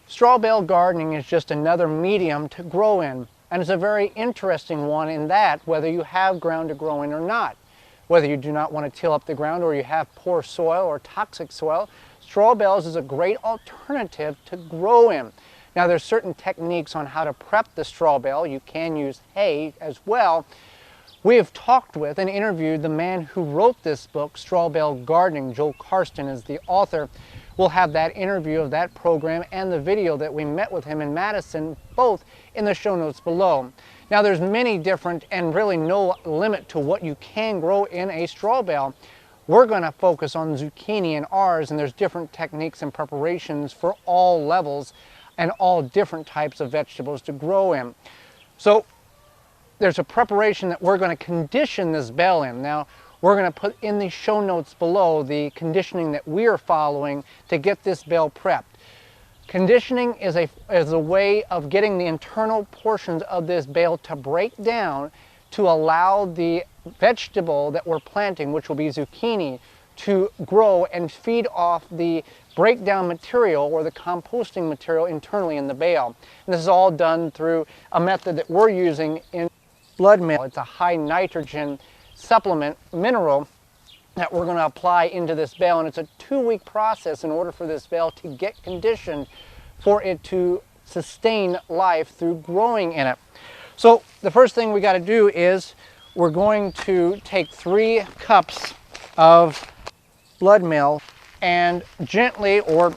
Straw bale gardening is just another medium to grow in, and it's a very interesting one in that whether you have ground to grow in or not, whether you do not want to till up the ground or you have poor soil or toxic soil, straw bales is a great alternative to grow in. Now there's certain techniques on how to prep the straw bale. You can use hay as well. We have talked with and interviewed the man who wrote this book, Straw Bale Gardening. Joel Karsten is the author. We'll have that interview of that program and the video that we met with him in Madison, both in the show notes below. Now there's many different and really no limit to what you can grow in a straw bale. We're going to focus on zucchini in ours, and there's different techniques and preparations for all levels and all different types of vegetables to grow in. So there's a preparation that we're going to condition this bale in. Now, we're going to put in the show notes below the conditioning that we are following to get this bale prepped. Conditioning is a way of getting the internal portions of this bale to break down to allow the vegetable that we're planting, which will be zucchini, to grow and feed off the breakdown material or the composting material internally in the bale. And this is all done through a method that we're using in blood meal. It's a high nitrogen supplement mineral that we're going to apply into this bale, and it's a 2-week process in order for this bale to get conditioned for it to sustain life through growing in it. So the first thing we got to do is we're going to take 3 cups of blood meal and gently, or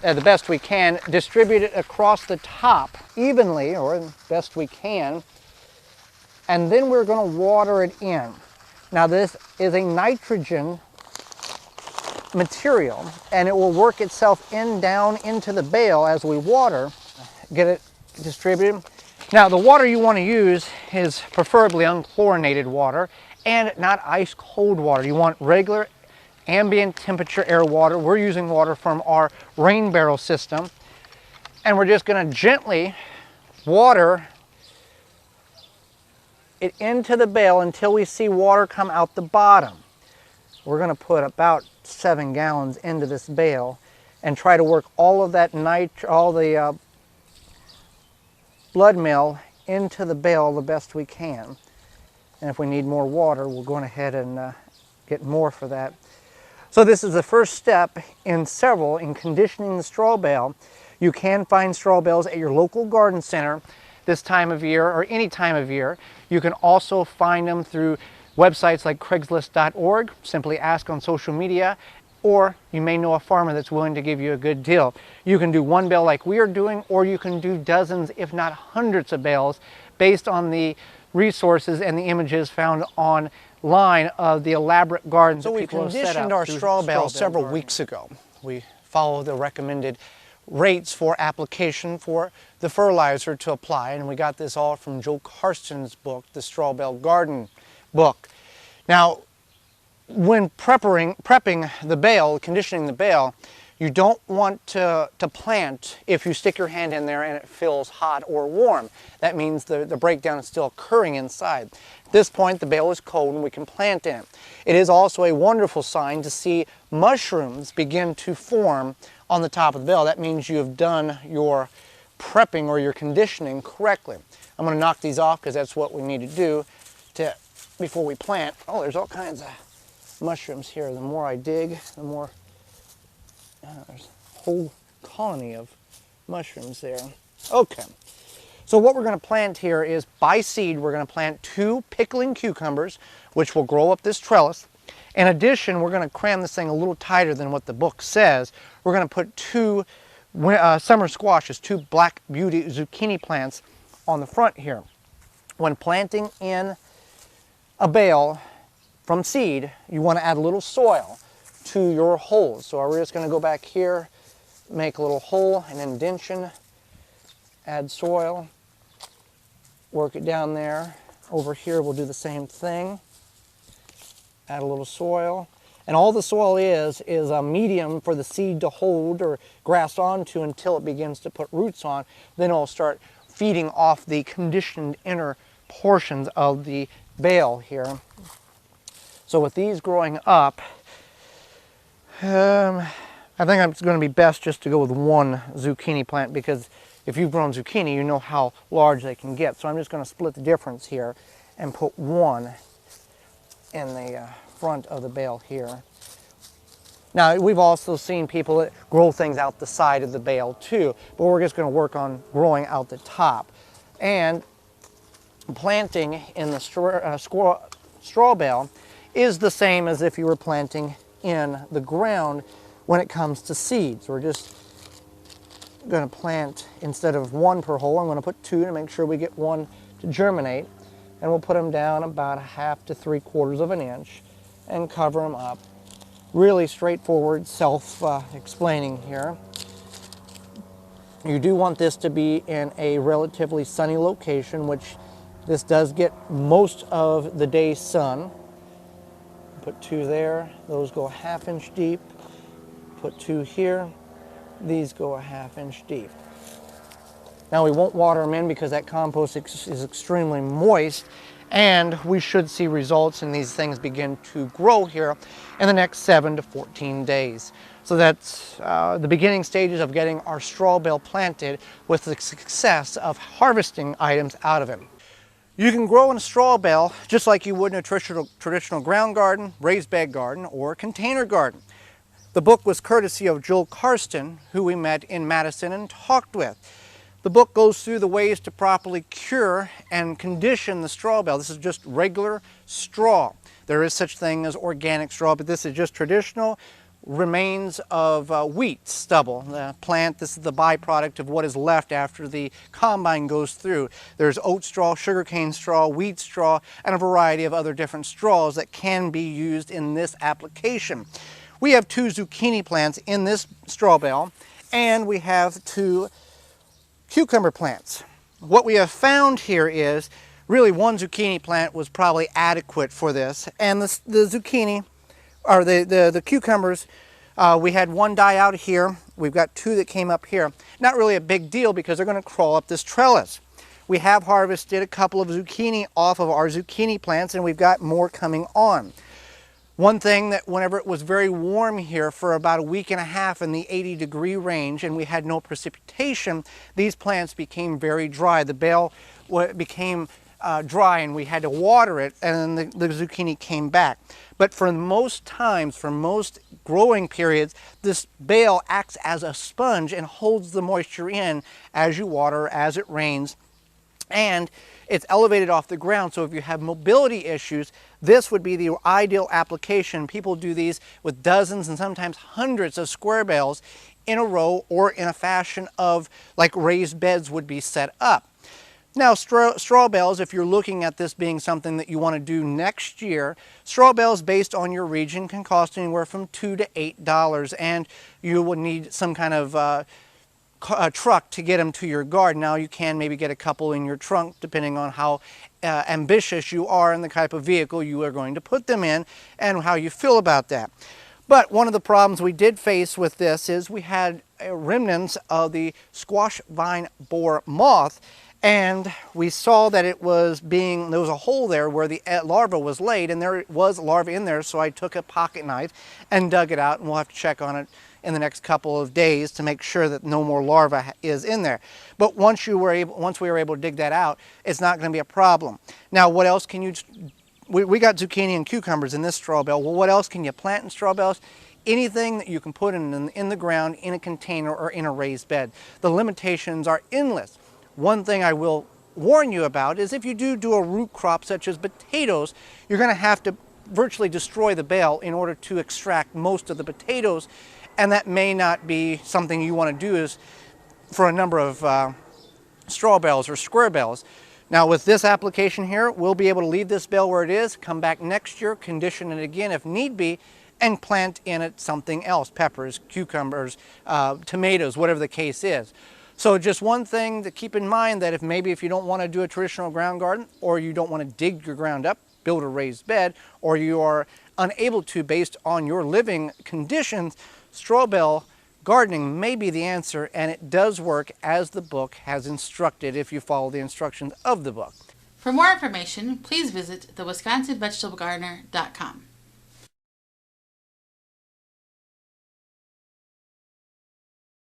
the best we can, distribute it across the top evenly, or the best we can, and then we're going to water it in. Now this is a nitrogen material, and it will work itself down into the bale as we water, get it distributed. Now the water you want to use is preferably unchlorinated water and not ice cold water. You want regular ambient temperature air water. We're using water from our rain barrel system, and we're just going to gently water it into the bale until we see water come out the bottom. We're going to put about 7 gallons into this bale and try to work all of that blood meal into the bale the best we can. And if we need more water, we'll go ahead and get more for that. So this is the first step in several in conditioning the straw bale. You can find straw bales at your local garden center this time of year or any time of year. You can also find them through websites like Craigslist.org. Simply ask on social media, or you may know a farmer that's willing to give you a good deal. You can do 1 bale like we are doing, or you can do dozens, if not hundreds of bales, based on the resources and the images found online of the elaborate gardens. So we conditioned our straw bale several weeks ago. We follow the recommended rates for application for the fertilizer to apply, and we got this all from Joel Karsten's book, the Straw Bale Garden book. Now, when prepping the bale, conditioning the bale, you don't want to plant if you stick your hand in there and it feels hot or warm. That means the breakdown is still occurring inside. At this point, the bale is cold and we can plant in it. It is also a wonderful sign to see mushrooms begin to form on the top of the bale. That means you have done your prepping or your conditioning correctly. I'm going to knock these off because that's what we need to do before we plant. Oh, there's all kinds of mushrooms here. The more I dig, the more there's a whole colony of mushrooms there. Okay, so what we're going to plant here is by seed. We're going to plant 2 pickling cucumbers, which will grow up this trellis. In addition, we're going to cram this thing a little tighter than what the book says. We're going to put 2 summer squashes, 2 Black Beauty zucchini plants on the front here. When planting in a bale from seed, you want to add a little soil to your holes. So we're just going to go back here, make a little hole, an indentation, add soil, work it down there. Over here we'll do the same thing. Add a little soil. And all the soil is a medium for the seed to hold or grasp onto until it begins to put roots on. Then it'll start feeding off the conditioned inner portions of the bale here. So with these growing up, I think it's going to be best just to go with one zucchini plant, because if you've grown zucchini, you know how large they can get. So I'm just going to split the difference here and put one in the front of the bale here. Now, we've also seen people that grow things out the side of the bale too, but we're just going to work on growing out the top. And planting in the straw bale is the same as if you were planting in the ground when it comes to seeds. We're just going to plant, instead of one per hole, I'm going to put two to make sure we get one to germinate. And we'll put them down about 1/2 to 3/4 of an inch and cover them up. Really straightforward, self-explaining here. You do want this to be in a relatively sunny location, which this does get most of the day's sun. Put two there. Those go 1/2 inch deep. Put two here. These go 1/2 inch deep. Now we won't water them in because that compost is extremely moist, and we should see results and these things begin to grow here in the next 7 to 14 days. So that's the beginning stages of getting our straw bale planted with the success of harvesting items out of it. You can grow in a straw bale just like you would in a traditional ground garden, raised bed garden, or container garden. The book was courtesy of Joel Karsten, who we met in Madison and talked with. The book goes through the ways to properly cure and condition the straw bale. This is just regular straw. There is such thing as organic straw, but this is just traditional remains of wheat stubble. The plant, this is the byproduct of what is left after the combine goes through. There's oat straw, sugarcane straw, wheat straw, and a variety of other different straws that can be used in this application. We have 2 zucchini plants in this straw bale, and we have 2 cucumber plants. What we have found here is really 1 zucchini plant was probably adequate for this, and the zucchini, or the cucumbers, we had 1 die out here. We've got 2 that came up here. Not really a big deal because they're going to crawl up this trellis. We have harvested a couple of zucchini off of our zucchini plants, and we've got more coming on. One thing, that whenever it was very warm here for about 1.5 weeks in the 80-degree range and we had no precipitation, these plants became very dry. The bale became dry and we had to water it, and then the zucchini came back. But for most times, for most growing periods, this bale acts as a sponge and holds the moisture in as you water, as it rains. And it's elevated off the ground, so if you have mobility issues, this would be the ideal application. People do these with dozens and sometimes hundreds of square bales in a row, or in a fashion of like raised beds would be set up. Now, straw bales, if you're looking at this being something that you want to do next year, straw bales based on your region can cost anywhere from $2 to $8, and you will need some kind of a truck to get them to your garden. Now, you can maybe get a couple in your trunk depending on how ambitious you are and the type of vehicle you are going to put them in and how you feel about that. But one of the problems we did face with this is we had remnants of the squash vine borer moth, and we saw that it was there was a hole there where the larva was laid, and there was larva in there, so I took a pocket knife and dug it out, and we'll have to check on it in the next couple of days to make sure that no more larva is in there. But once we were able to dig that out, it's not going to be a problem. Now, what else can you, we got zucchini and cucumbers in this straw bale. Well, what else can you plant in straw bales? Anything that you can put in the ground, in a container, or in a raised bed. The limitations are endless. One thing I will warn you about is if you do a root crop such as potatoes, you're going to have to virtually destroy the bale in order to extract most of the potatoes, and that may not be something you want to do is for a number of straw bales or square bales. Now, with this application here, we'll be able to leave this bale where it is, come back next year, condition it again if need be, and plant in it something else: peppers, cucumbers, tomatoes, whatever the case is. So just one thing to keep in mind, that if you don't want to do a traditional ground garden, or you don't want to dig your ground up, build a raised bed, or you are unable to based on your living conditions, straw bale gardening may be the answer, and it does work as the book has instructed if you follow the instructions of the book. For more information, please visit thewisconsinvegetablegardener.com.